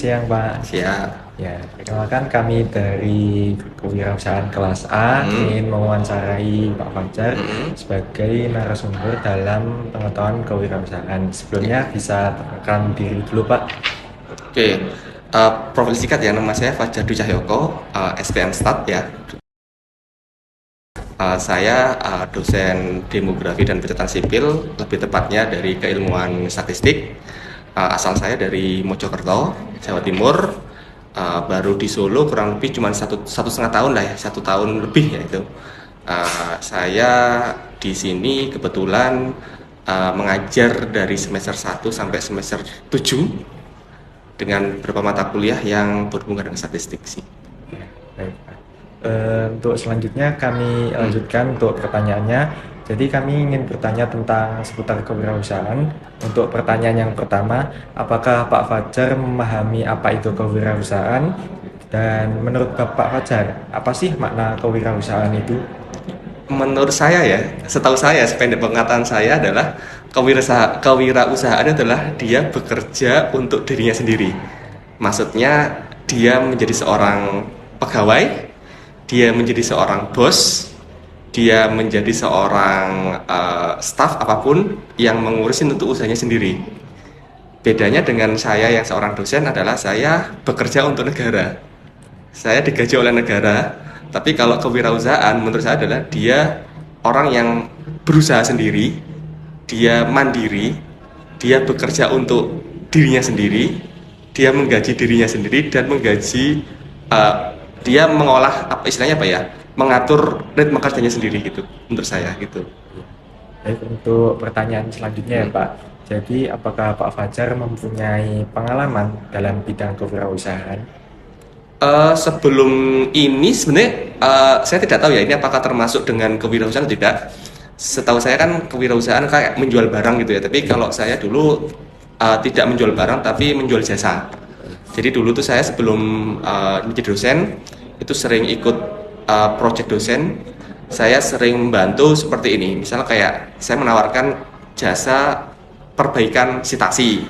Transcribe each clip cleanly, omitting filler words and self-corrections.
siang, Pak. Siap. Ya, perkenalkan kami dari Kewirausahaan Kelas A Hmm. ingin mewawancarai Pak Fajar Hmm. sebagai narasumber dalam pengetahuan kewirausahaan. Sebelumnya Ya. bisa perkenalkan diri dulu, Pak. Oke. Profil singkat ya, nama saya Fajar Dwi Cahyoko, SPM Stat ya. Saya dosen demografi dan pencatatan sipil, lebih tepatnya dari keilmuan statistik. Asal saya dari Mojokerto, Jawa Timur. Baru di Solo kurang lebih cuma satu setengah tahun lah ya, 1 tahun lebih ya itu. Saya di sini kebetulan mengajar dari semester 1 sampai semester 7 dengan beberapa mata kuliah yang berhubungan dengan statistik sih. Ya, baik, Pak. Untuk selanjutnya kami Hmm. lanjutkan untuk pertanyaannya. Jadi kami ingin bertanya tentang seputar kewirausahaan. Untuk pertanyaan yang pertama, apakah Pak Fajar memahami apa itu kewirausahaan? Dan menurut Bapak Fajar, apa sih makna kewirausahaan itu? Menurut saya ya, setahu saya, sependek penglihatan saya adalah kewirausahaan adalah dia bekerja untuk dirinya sendiri. Maksudnya dia menjadi seorang pegawai, dia menjadi seorang bos, dia menjadi seorang staff apapun yang mengurusin untuk usahanya sendiri. Bedanya dengan saya yang seorang dosen adalah saya bekerja untuk negara. Saya digaji oleh negara, tapi kalau kewirausahaan menurut saya adalah dia orang yang berusaha sendiri, dia mandiri, dia bekerja untuk dirinya sendiri, dia menggaji dirinya sendiri dan menggaji uh, dia mengolah apa istilahnya apa ya, mengatur ritme kerjanya sendiri gitu, menurut saya gitu. Baik, untuk pertanyaan selanjutnya ya Hmm. Pak. Jadi apakah Pak Fajar mempunyai pengalaman dalam bidang kewirausahaan? Sebelum ini sebenarnya saya tidak tahu ya ini apakah termasuk dengan kewirausahaan atau tidak. Setahu saya kan kewirausahaan kayak menjual barang gitu ya. Tapi kalau saya dulu tidak menjual barang tapi menjual jasa. Jadi dulu tuh saya sebelum menjadi dosen itu sering ikut project dosen. Saya sering membantu seperti ini. Misalnya kayak saya menawarkan jasa perbaikan sitasi,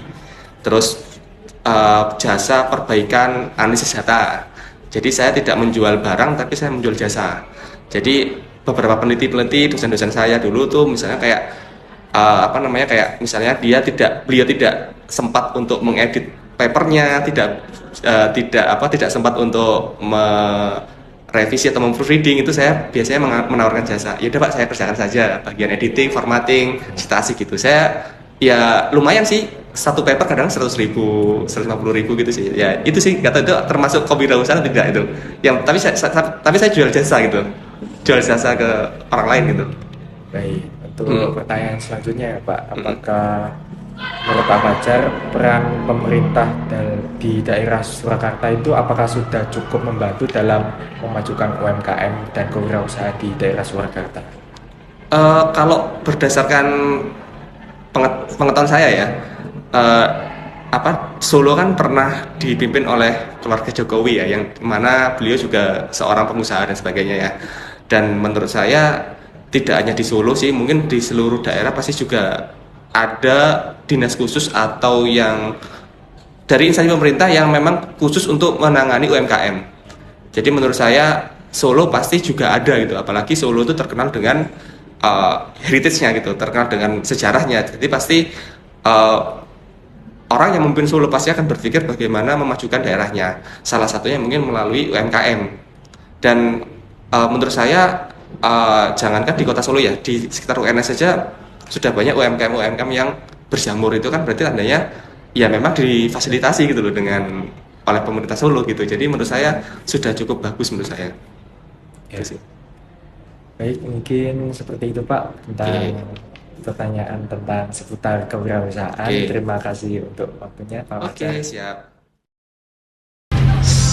terus jasa perbaikan analisis data. Jadi saya tidak menjual barang tapi saya menjual jasa. Jadi beberapa peneliti-peneliti dosen-dosen saya dulu tuh misalnya kayak apa namanya kayak misalnya beliau tidak sempat untuk mengedit papernya, tidak sempat untuk revisi atau memproofreading, itu saya biasanya menawarkan jasa. Ya udah Pak, saya kerjakan saja bagian editing, formatting, citasi gitu. Saya ya lumayan sih, satu paper kadang 100.000, 150.000 gitu sih. Ya itu sih kata itu termasuk kewirausahaan atau tidak itu. Yang tapi saya jual jasa gitu, jual jasa ke orang lain gitu. Baik, untuk Hmm. pertanyaan selanjutnya ya Pak, Hmm. apakah menurut Pak Fajar peran pemerintah di daerah Surakarta itu apakah sudah cukup membantu dalam memajukan UMKM dan kewirausahaan di daerah Surakarta? Kalau berdasarkan pengetahuan saya ya, eh, Solo kan pernah dipimpin oleh keluarga Jokowi ya, yang mana beliau juga seorang pengusaha dan sebagainya ya. Dan menurut saya tidak hanya di Solo sih, mungkin di seluruh daerah pasti juga ada dinas khusus atau yang dari instansi pemerintah yang memang khusus untuk menangani UMKM. Jadi menurut saya Solo pasti juga ada gitu, apalagi Solo itu terkenal dengan heritage-nya gitu, terkenal dengan sejarahnya. Jadi pasti uh, orang yang memimpin Solo pasti akan berpikir bagaimana memajukan daerahnya. Salah satunya mungkin melalui UMKM. Dan menurut saya jangankan di kota Solo ya, di sekitar UNS saja sudah banyak UMKM yang berjamur. Itu kan berarti tandanya ya memang difasilitasi gitu loh dengan oleh pemerintah Solo gitu. Jadi menurut saya sudah cukup bagus menurut saya. Ya, Itu sih. baik, mungkin seperti itu Pak tentang Oke. pertanyaan tentang seputar kewirausahaan. Oke. Terima kasih untuk waktunya Pak Fajar. Oke, siap.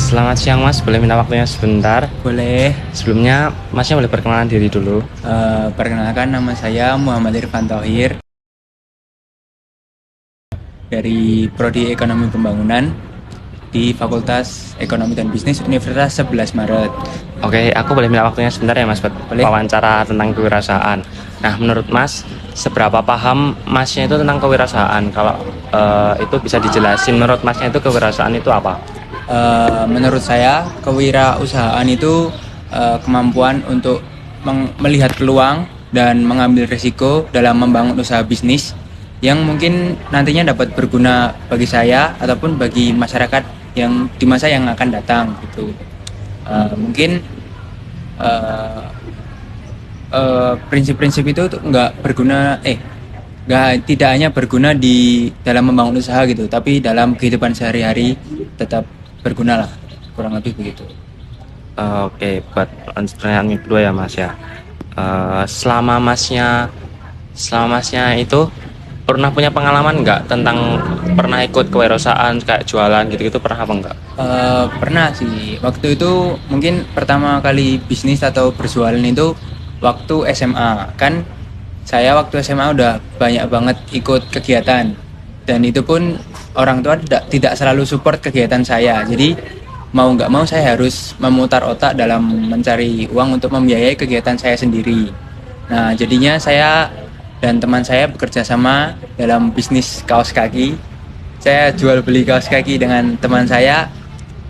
Selamat siang Mas, boleh minta waktunya sebentar? Boleh. Sebelumnya Masnya boleh perkenalan diri dulu. Perkenalkan, nama saya Muhammad Irfan Thohir dari Prodi Ekonomi Pembangunan. di Fakultas Ekonomi dan Bisnis Universitas 11 Maret. Oke, aku boleh minta waktunya sebentar ya Mas buat Boleh. wawancara tentang kewirausahaan. Nah, menurut Mas, seberapa paham Masnya itu tentang kewirausahaan? Kalau itu bisa dijelasin, menurut Masnya itu kewirausahaan itu apa? Menurut saya, kewirausahaan itu kemampuan untuk melihat peluang dan mengambil risiko dalam membangun usaha bisnis yang mungkin nantinya dapat berguna bagi saya ataupun bagi masyarakat yang di masa yang akan datang gitu. Mungkin prinsip-prinsip itu tuh tidak hanya berguna di dalam membangun usaha gitu, tapi dalam kehidupan sehari-hari tetap berguna lah, kurang lebih begitu. Oke, buat pertanyaan kedua ya Mas ya. Selama masnya itu pernah punya pengalaman nggak tentang pernah ikut kewirausahaan kayak jualan gitu-gitu, pernah apa enggak? Pernah sih, waktu itu mungkin pertama kali bisnis atau berjualan itu waktu SMA. Kan saya waktu SMA udah banyak banget ikut kegiatan, dan itu pun orang tua tidak selalu support kegiatan saya. Jadi mau nggak mau saya harus memutar otak dalam mencari uang untuk membiayai kegiatan saya sendiri. Nah, jadinya saya dan teman saya bekerja sama dalam bisnis kaos kaki. Saya jual beli kaos kaki dengan teman saya,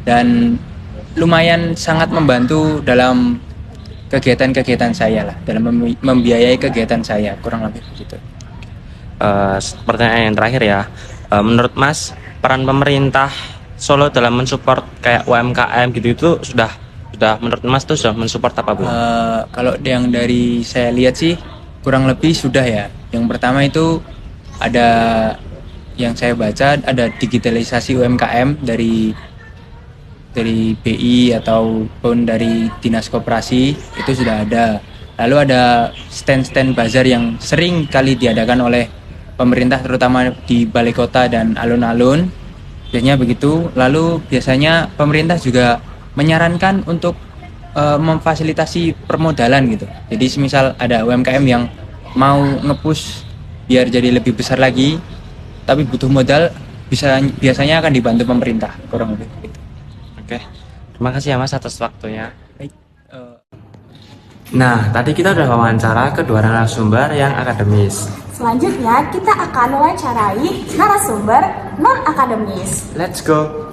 dan lumayan sangat membantu dalam kegiatan-kegiatan saya lah, dalam membiayai kegiatan saya, kurang lebih begitu. Pertanyaan yang terakhir ya. Menurut Mas, peran pemerintah Solo dalam mensupport kayak UMKM gitu itu sudah menurut Mas tuh sudah mensupport apa belum? Kalau yang dari saya lihat sih kurang lebih sudah ya. Yang pertama itu ada, yang saya baca ada digitalisasi UMKM dari BI ataupun dari Dinas Koperasi, itu sudah ada. Lalu ada stand-stand bazar yang sering kali diadakan oleh pemerintah terutama di balai kota dan alun-alun. Biasanya begitu. Lalu biasanya pemerintah juga menyarankan untuk memfasilitasi permodalan gitu. Jadi semisal ada UMKM yang mau nge-push biar jadi lebih besar lagi, tapi butuh modal, biasanya akan dibantu pemerintah, kurang lebih begitu. Oke, terima kasih ya Mas atas waktunya. Baik, Nah, tadi kita udah wawancara kedua narasumber yang akademis. Selanjutnya, kita akan mewawancarai narasumber non-akademis. Let's go.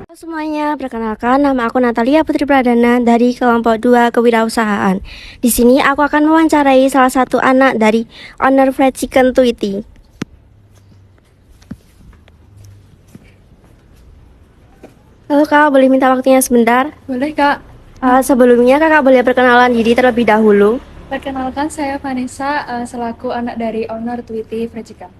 Halo semuanya, perkenalkan nama aku Natalia Putri Pradana dari kelompok 2 kewirausahaan. Di sini aku akan mewawancarai salah satu anak dari owner Fried Chicken Tweety. Halo Kak, boleh minta waktunya sebentar? Boleh Kak. Sebelumnya Kakak boleh perkenalan diri terlebih dahulu. Perkenalkan saya Vanessa, selaku anak dari owner Tweety Fried Chicken.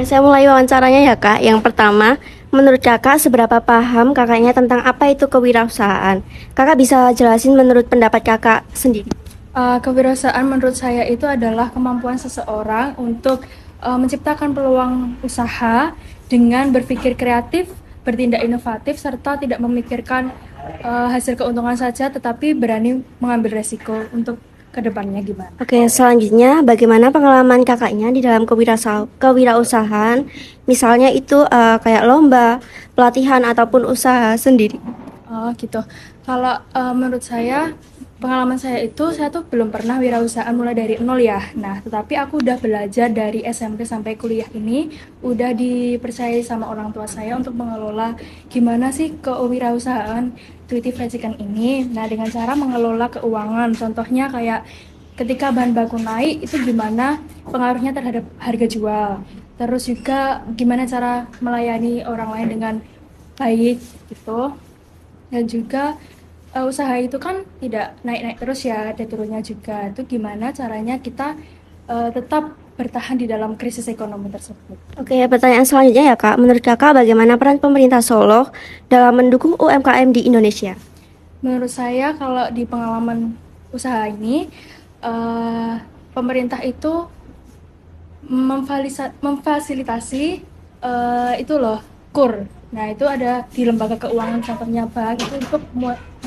Saya mulai wawancaranya ya Kak. Yang pertama, menurut Kakak seberapa paham Kakaknya tentang apa itu kewirausahaan? Kakak bisa jelasin menurut pendapat Kakak sendiri? Kewirausahaan menurut saya itu adalah kemampuan seseorang untuk menciptakan peluang usaha dengan berpikir kreatif, bertindak inovatif, serta tidak memikirkan hasil keuntungan saja, tetapi berani mengambil resiko untuk kedepannya gimana. Oke, selanjutnya bagaimana pengalaman Kakaknya di dalam kewirausahaan? Misalnya itu kayak lomba, pelatihan, ataupun usaha sendiri. Oh gitu. Kalau menurut saya, pengalaman saya tuh belum pernah wirausahaan mulai dari nol ya. Nah, tetapi aku udah belajar dari SMP sampai kuliah ini, udah dipercayai sama orang tua saya untuk mengelola gimana sih kewirausahaan Tweety Fried Chicken ini. Nah, dengan cara mengelola keuangan, contohnya kayak ketika bahan baku naik, itu gimana pengaruhnya terhadap harga jual. Terus juga gimana cara melayani orang lain dengan baik gitu. Dan juga usaha itu kan tidak naik-naik terus ya, ada turunnya juga. Itu gimana caranya kita tetap bertahan di dalam krisis ekonomi tersebut. Oke, pertanyaan selanjutnya ya Kak. Menurut Kakak bagaimana peran pemerintah Solo dalam mendukung UMKM di Indonesia? Menurut saya kalau di pengalaman usaha ini, pemerintah itu memfasilitasi itu loh, KUR. Nah, itu ada di lembaga keuangan, contohnya bank, itu untuk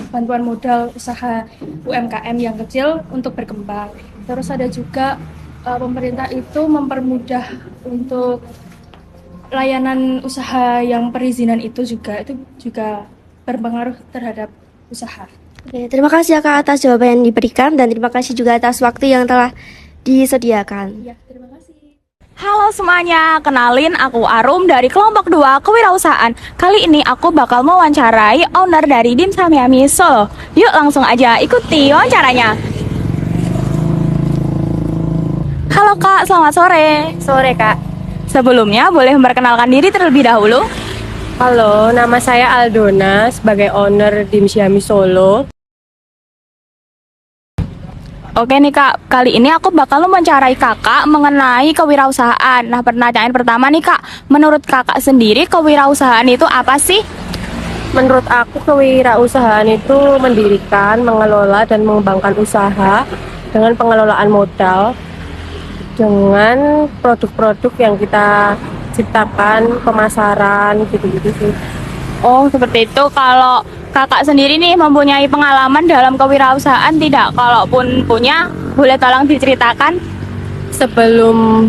bantuan modal usaha UMKM yang kecil untuk berkembang. Terus ada juga pemerintah itu mempermudah untuk layanan usaha yang perizinan itu juga berpengaruh terhadap usaha. Oke, terima kasih ya Kak atas jawaban yang diberikan dan terima kasih juga atas waktu yang telah disediakan. Ya, terima kasih. Halo semuanya, kenalin aku Arum dari kelompok 2 kewirausahaan. Kali ini aku bakal mewawancarai owner dari Dimsum Yummy Solo. Yuk langsung aja ikuti wawancaranya. Halo Kak, selamat sore. Sore Kak. Sebelumnya boleh memperkenalkan diri terlebih dahulu? Halo, nama saya Aldona sebagai owner Dimsum Yummy Solo. Oke nih Kak, kali ini aku bakal mewawancarai Kakak mengenai kewirausahaan. Nah, pertanyaan pertama nih Kak, menurut Kakak sendiri kewirausahaan itu apa sih? Menurut aku kewirausahaan itu mendirikan, mengelola dan mengembangkan usaha dengan pengelolaan modal dengan produk-produk yang kita ciptakan, pemasaran gitu-gitu sih. Oh, seperti itu. Kalau Kakak sendiri nih mempunyai pengalaman dalam kewirausahaan tidak? Kalaupun punya, boleh tolong diceritakan? Sebelum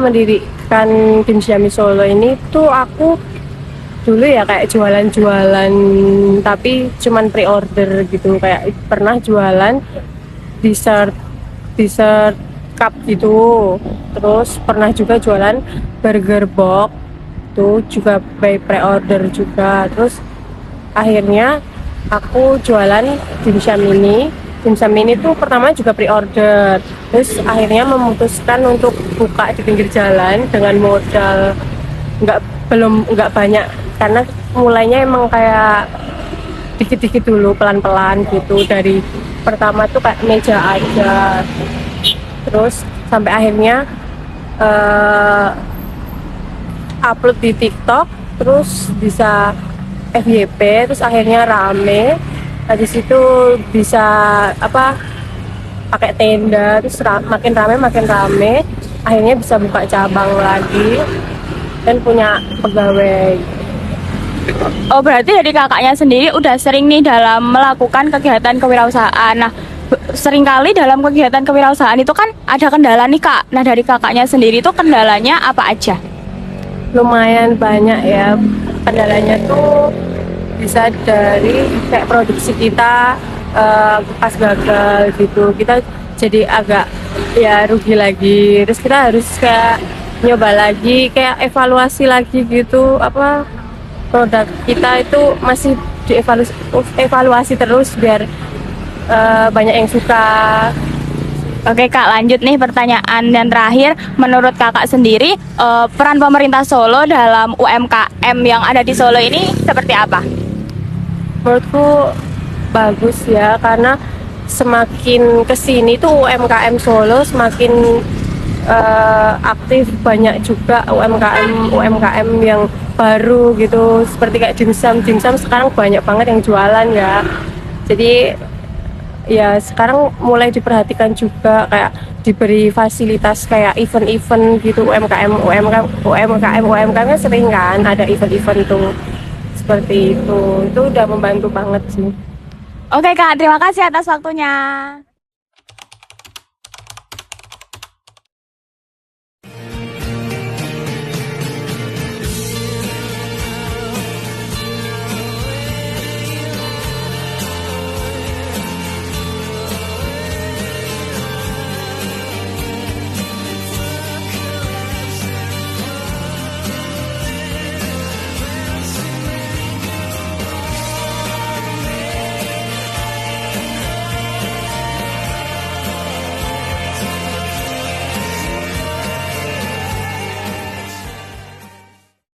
mendirikan Dimsum Yummy Solo ini tuh aku dulu ya kayak jualan-jualan tapi cuman pre-order gitu, kayak pernah jualan dessert cup gitu, terus pernah juga jualan burger box tuh juga by pre-order juga. Terus akhirnya aku jualan dimsum ini. Dimsum ini tuh pertama juga pre-order, terus akhirnya memutuskan untuk buka di pinggir jalan dengan modal nggak banyak, karena mulainya emang kayak dikit-dikit dulu, pelan-pelan gitu. Dari pertama tuh kayak meja aja, terus sampai akhirnya upload di TikTok, terus bisa FYP, terus akhirnya rame. Habis itu bisa pakai tenda, terus makin rame, akhirnya bisa buka cabang lagi dan punya pegawai. Oh, berarti dari kakaknya sendiri udah sering nih dalam melakukan kegiatan kewirausahaan. Nah, seringkali dalam kegiatan kewirausahaan itu kan ada kendala nih Kak. Nah, dari kakaknya sendiri tuh kendalanya apa aja? Lumayan banyak ya kendalanya tuh, bisa dari kayak produksi kita pas gagal gitu, kita jadi agak ya rugi lagi, terus kita harus kayak nyoba lagi, kayak evaluasi lagi gitu, produk kita itu masih dievaluasi terus biar banyak yang suka. Oke Kak, lanjut nih pertanyaan yang terakhir. Menurut kakak sendiri, peran pemerintah Solo dalam UMKM yang ada di Solo ini seperti apa? Menurutku bagus ya, karena semakin kesini tuh UMKM Solo semakin aktif, banyak juga UMKM yang baru gitu, seperti kayak dimsum sekarang banyak banget yang jualan ya. Jadi ya sekarang mulai diperhatikan juga, kayak diberi fasilitas kayak event-event gitu. UMKM kan sering kan ada event-event tuh seperti itu udah membantu banget sih. Oke Kak, terima kasih atas waktunya.